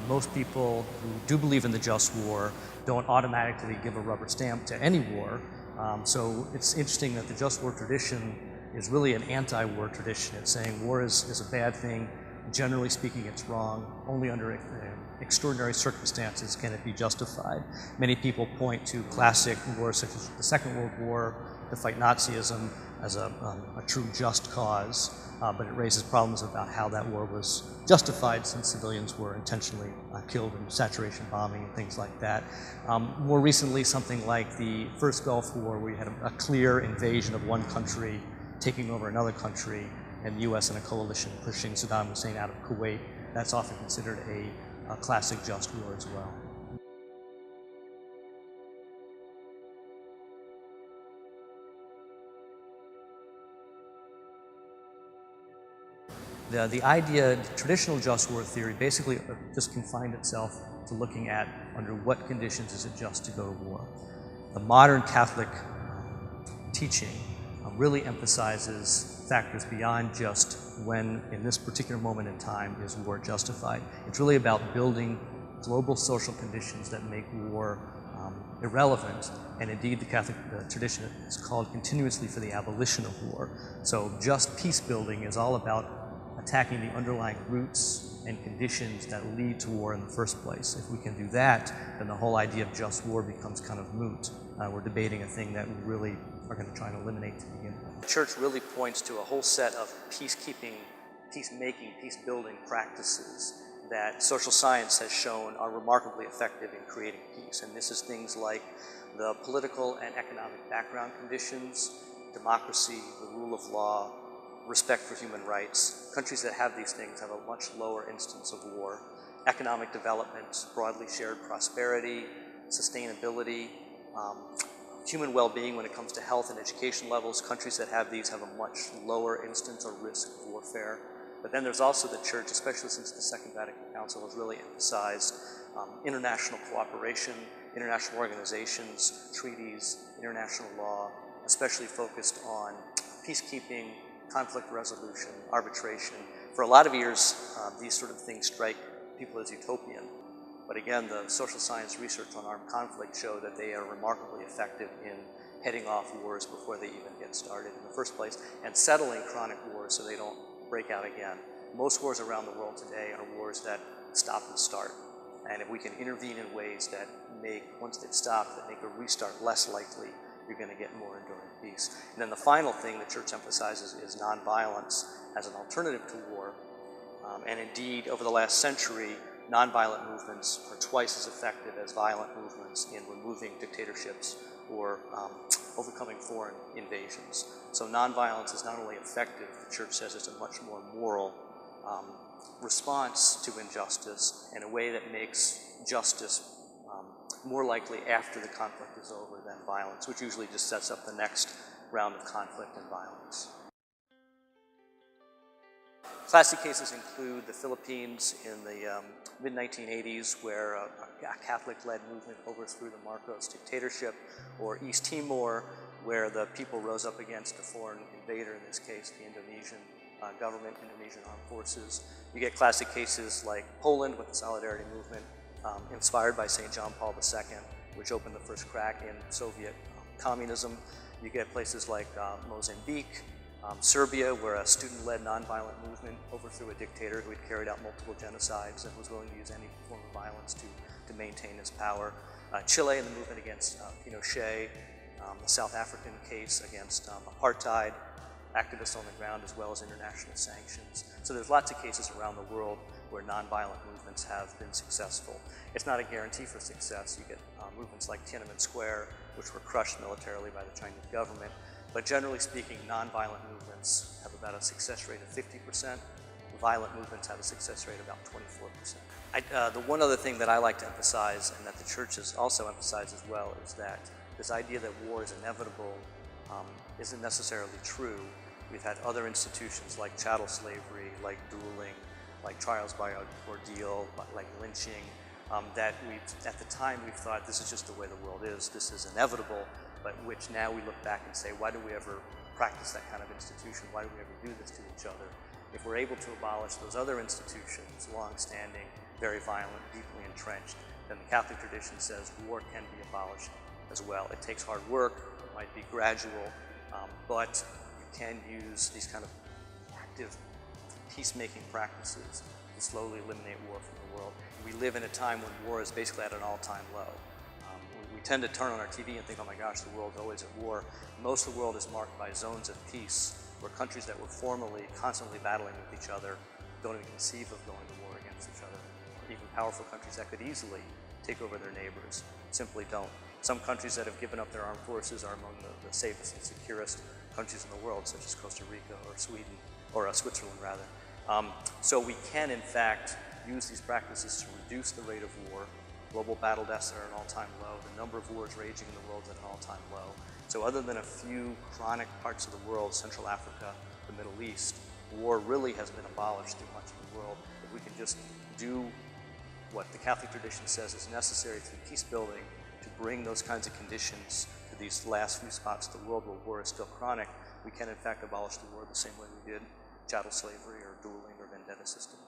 Most people who do believe in the just war don't automatically give a rubber stamp to any war. So it's interesting that the just war tradition is really an anti-war tradition. It's saying war is a bad thing. Generally speaking, it's wrong. Only under extraordinary circumstances can it be justified. Many people point to classic wars such as the Second World War to fight Nazism as a true just cause, but it raises problems about how that war was justified since civilians were intentionally killed in saturation bombing and things like that. More recently, something like the first Gulf War, where you had a clear invasion of one country taking over another country, and the U.S. and a coalition pushing Saddam Hussein out of Kuwait. That's often considered a classic just war as well. The idea, traditional just war theory, basically just confined itself to looking at under what conditions is it just to go to war. The modern Catholic teaching really emphasizes factors beyond just when, in this particular moment in time, is war justified. It's really about building global social conditions that make war irrelevant, and indeed the Catholic tradition is called continuously for the abolition of war. So just peace building is all about attacking the underlying roots and conditions that lead to war in the first place. If we can do that, then the whole idea of just war becomes kind of moot. We're debating a thing that we really are going to try and eliminate to begin with. The Church really points to a whole set of peacekeeping, peacemaking, peace-building practices that social science has shown are remarkably effective in creating peace. And this is things like the political and economic background conditions, democracy, the rule of law, respect for human rights. Countries that have these things have a much lower instance of war. Economic development, broadly shared prosperity, sustainability, human well-being when it comes to health and education levels. Countries that have these have a much lower instance or risk of warfare. But then there's also the Church, especially since the Second Vatican Council, has really emphasized international cooperation, international organizations, treaties, international law, especially focused on peacekeeping, conflict resolution, arbitration. For a lot of years, these sort of things strike people as utopian. But again, the social science research on armed conflict show that they are remarkably effective in heading off wars before they even get started in the first place, and settling chronic wars so they don't break out again. Most wars around the world today are wars that stop and start. And if we can intervene in ways that make, once they've stopped, that make a restart less likely, you're going to get more enduring peace. And then the final thing the Church emphasizes is nonviolence as an alternative to war. And indeed, over the last century, nonviolent movements are twice as effective as violent movements in removing dictatorships or overcoming foreign invasions. So nonviolence is not only effective, the Church says it's a much more moral response to injustice in a way that makes justice more likely after the conflict is over than violence, which usually just sets up the next round of conflict and violence. Classic cases include the Philippines in the mid-1980s, where a Catholic-led movement overthrew the Marcos dictatorship, or East Timor, where the people rose up against a foreign invader, in this case the Indonesian government, Indonesian armed forces. You get classic cases like Poland with the Solidarity movement, inspired by St. John Paul II, which opened the first crack in Soviet communism. You get places like Mozambique, Serbia, where a student-led nonviolent movement overthrew a dictator who had carried out multiple genocides and was willing to use any form of violence to maintain his power. Chile and the movement against Pinochet, the South African case against apartheid, activists on the ground as well as international sanctions. So there's lots of cases around the world where nonviolent movements have been successful. It's not a guarantee for success. You get movements like Tiananmen Square, which were crushed militarily by the Chinese government. But generally speaking, nonviolent movements have about a success rate of 50%. Violent movements have a success rate of about 24%. The one other thing that I like to emphasize, and that the Church has also emphasized as well, is that this idea that war is inevitable isn't necessarily true. We've had other institutions like chattel slavery, like dueling, like trials by ordeal, like lynching, that at the time we thought this is just the way the world is, this is inevitable, but which now we look back and say, why do we ever practice that kind of institution? Why do we ever do this to each other? if we're able to abolish those other institutions, long-standing, very violent, deeply entrenched, then the Catholic tradition says war can be abolished as well. It takes hard work, it might be gradual, but you can use these kind of active peacemaking practices to slowly eliminate war from the world. We live in a time when war is basically at an all-time low. We tend to turn on our TV and think, oh my gosh, the world's always at war. Most of the world is marked by zones of peace, where countries that were formerly constantly battling with each other don't even conceive of going to war against each other. Even powerful countries that could easily take over their neighbors simply don't. Some countries that have given up their armed forces are among the safest and securest countries in the world, such as Costa Rica or Sweden, or Switzerland rather. So we can, in fact, use these practices to reduce the rate of war. Global battle deaths are at an all-time low. The number of wars raging in the world is at an all-time low. So other than a few chronic parts of the world, Central Africa, the Middle East, war really has been abolished through much of the world. If we can just do what the Catholic tradition says is necessary through peace building to bring those kinds of conditions to these last few spots of the world where war is still chronic, we can in fact abolish the war the same way we did chattel slavery or dueling or vendetta systems.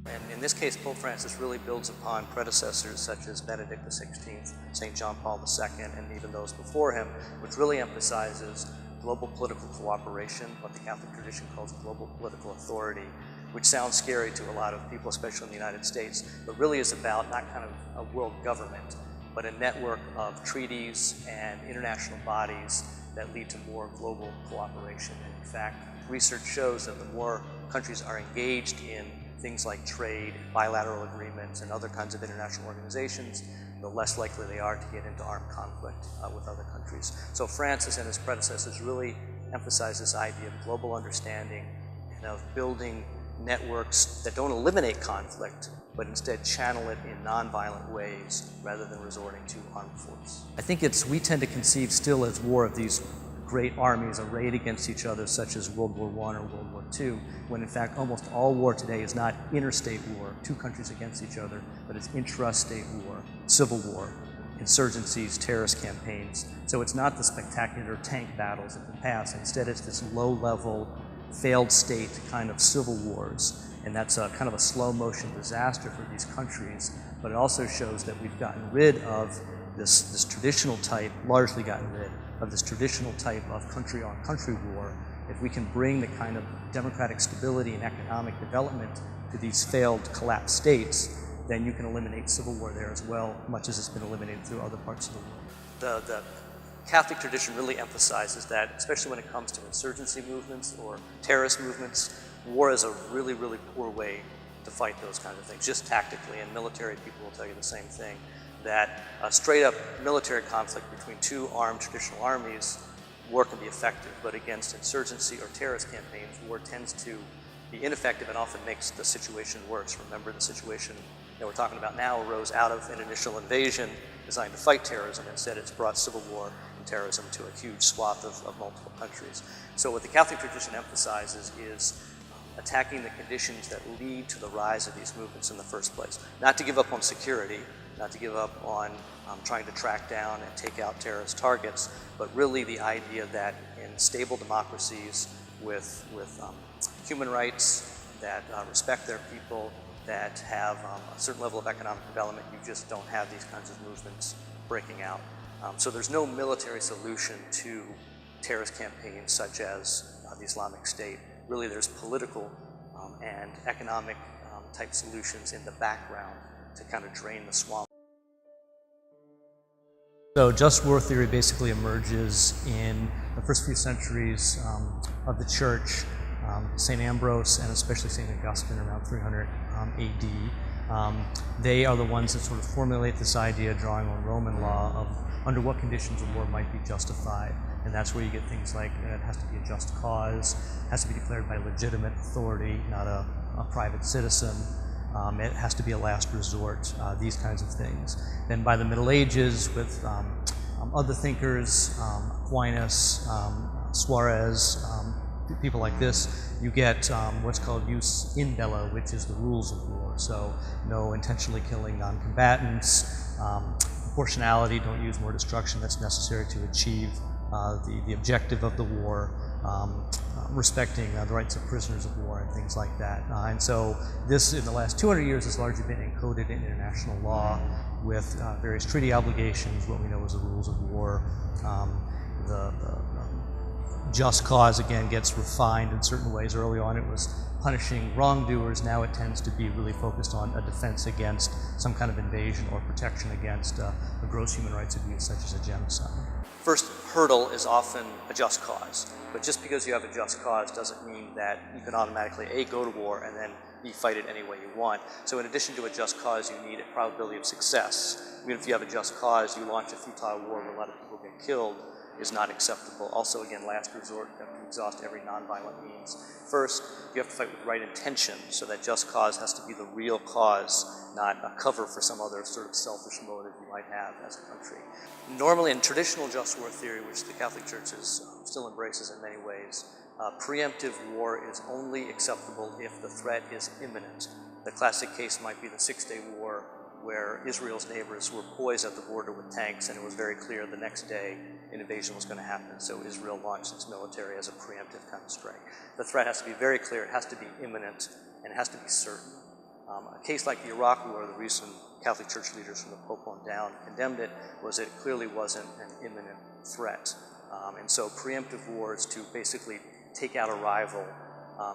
And in this case, Pope Francis really builds upon predecessors such as Benedict XVI, St. John Paul II, and even those before him, which really emphasizes global political cooperation, what the Catholic tradition calls global political authority, which sounds scary to a lot of people, especially in the United States, but really is about not kind of a world government, but a network of treaties and international bodies that lead to more global cooperation. And in fact, research shows that the more countries are engaged in things like trade, bilateral agreements, and other kinds of international organizations, the less likely they are to get into armed conflict with other countries. So Francis and his predecessors really emphasized this idea of global understanding and of building networks that don't eliminate conflict, but instead channel it in nonviolent ways rather than resorting to armed force. I think we tend to conceive still as war of these great armies arrayed against each other, such as World War I or World War II, when in fact almost all war today is not interstate war, two countries against each other, but it's intrastate war, civil war, insurgencies, terrorist campaigns. So it's not the spectacular tank battles of the past. Instead, it's this low-level, failed state kind of civil wars. And that's a kind of a slow-motion disaster for these countries. But it also shows that we've gotten rid of this traditional type, largely gotten rid of this traditional type of country-on-country war. If we can bring the kind of democratic stability and economic development to these failed, collapsed states, then you can eliminate civil war there as well, much as it's been eliminated through other parts of the world. The Catholic tradition really emphasizes that, especially when it comes to insurgency movements or terrorist movements, war is a really, really poor way to fight those kinds of things, just tactically, and military people will tell you the same thing, that a straight-up military conflict between two armed traditional armies, war can be effective, but against insurgency or terrorist campaigns, war tends to be ineffective and often makes the situation worse. Remember, the situation that we're talking about now arose out of an initial invasion designed to fight terrorism. Instead, it's brought civil war and terrorism to a huge swath of multiple countries. So what the Catholic tradition emphasizes is attacking the conditions that lead to the rise of these movements in the first place. Not to give up on security, not to give up on trying to track down and take out terrorist targets, but really the idea that in stable democracies with human rights that respect their people, that have a certain level of economic development, you just don't have these kinds of movements breaking out. So there's no military solution to terrorist campaigns such as the Islamic State. Really, there's political and economic type solutions in the background to kind of drain the swamp. So just war theory basically emerges in the first few centuries of the church. St. Ambrose and especially St. Augustine around 300 AD. They are the ones that sort of formulate this idea, drawing on Roman law, of under what conditions a war might be justified. And that's where you get things like it has to be a just cause, it has to be declared by legitimate authority, not a private citizen. It has to be a last resort, these kinds of things. Then by the Middle Ages, with other thinkers, Aquinas, Suarez, people like this, you get what's called jus in bello, which is the rules of war. So no intentionally killing non-combatants, proportionality, don't use more destruction that's necessary to achieve the objective of the war. respecting the rights of prisoners of war and things like that. And so this, in the last 200 years, has largely been encoded in international law with various treaty obligations, what we know as the rules of war. The just cause, again, gets refined in certain ways. Early on it was punishing wrongdoers. Now it tends to be really focused on a defense against some kind of invasion or protection against a gross human rights abuse such as a genocide. First hurdle is often a just cause, but just because you have a just cause doesn't mean that you can automatically A, go to war and then B, fight it any way you want. So in addition to a just cause, you need a probability of success. Even if you have a just cause, you launch a futile war where a lot of people get killed, is not acceptable. Also, again, last resort, you have to exhaust every nonviolent means. First, you have to fight with right intention, so that just cause has to be the real cause, not a cover for some other sort of selfish motive you might have as a country. Normally, in traditional just war theory, which the Catholic Church still embraces in many ways, preemptive war is only acceptable if the threat is imminent. The classic case might be the Six-Day War, where Israel's neighbors were poised at the border with tanks, and it was very clear the next day an invasion was going to happen, so Israel launched its military as a preemptive kind of strike. The threat has to be very clear, it has to be imminent, and it has to be certain. A case like the Iraq War, the reason Catholic Church leaders from the Pope on down condemned it, was that it clearly wasn't an imminent threat. And so preemptive wars to basically take out a rival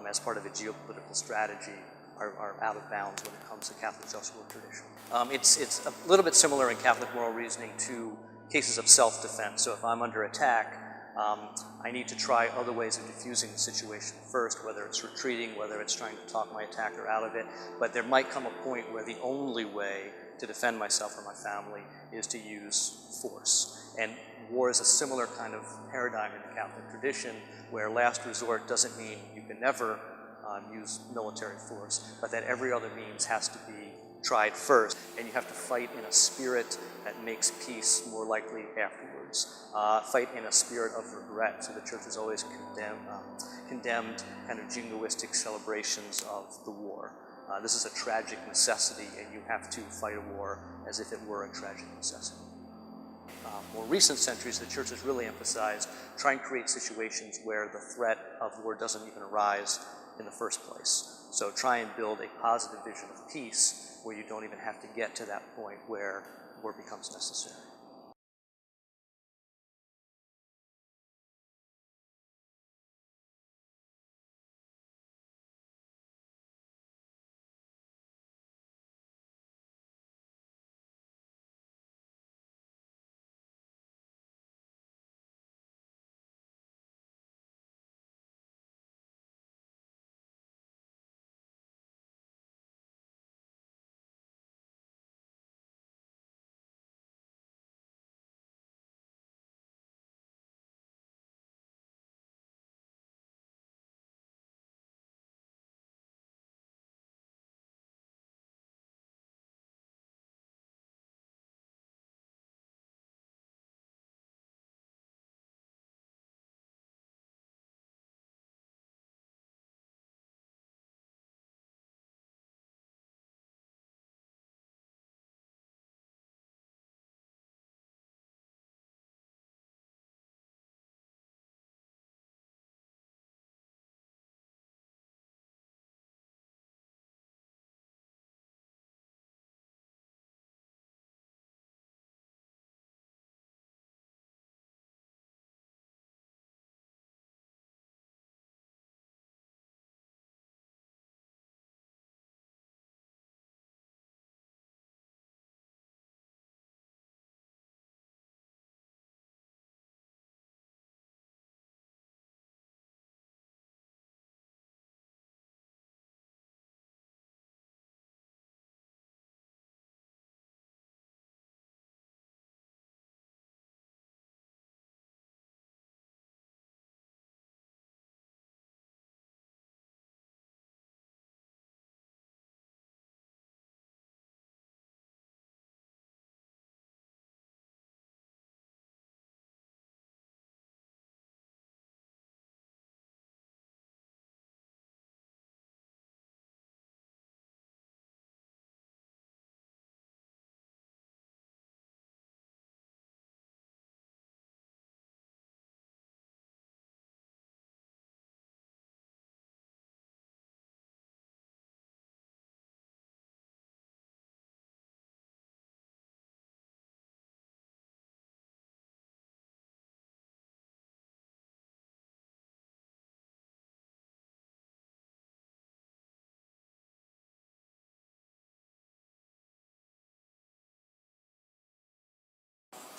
as part of a geopolitical strategy are out of bounds when it comes to Catholic just war tradition. It's a little bit similar in Catholic moral reasoning to cases of self-defense. So if I'm under attack, I need to try other ways of diffusing the situation first, whether it's retreating, whether it's trying to talk my attacker out of it. But there might come a point where the only way to defend myself or my family is to use force. And war is a similar kind of paradigm in the Catholic tradition, where last resort doesn't mean you can never use military force, but that every other means has to be tried first, and you have to fight in a spirit that makes peace more likely afterwards. Fight in a spirit of regret. So the Church has always condemned kind of jingoistic celebrations of the war. This is a tragic necessity, and you have to fight a war as if it were a tragic necessity. More recent centuries, the Church has really emphasized trying to create situations where the threat of war doesn't even arise in the first place. So try and build a positive vision of peace where you don't even have to get to that point where war becomes necessary.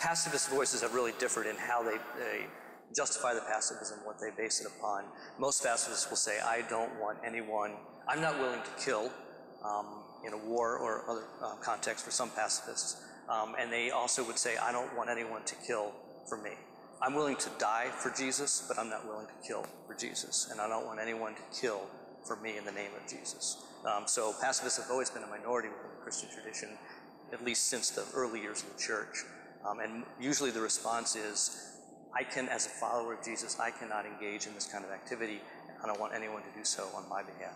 Pacifist voices have really differed in how they justify the pacifism, what they base it upon. Most pacifists will say, I don't want anyone, I'm not willing to kill in a war or other context for some pacifists. And they also would say, I don't want anyone to kill for me. I'm willing to die for Jesus, but I'm not willing to kill for Jesus. And I don't want anyone to kill for me in the name of Jesus. So pacifists have always been a minority within the Christian tradition, at least since the early years of the church. And usually the response is, I can, as a follower of Jesus, I cannot engage in this kind of activity. I don't want anyone to do so on my behalf.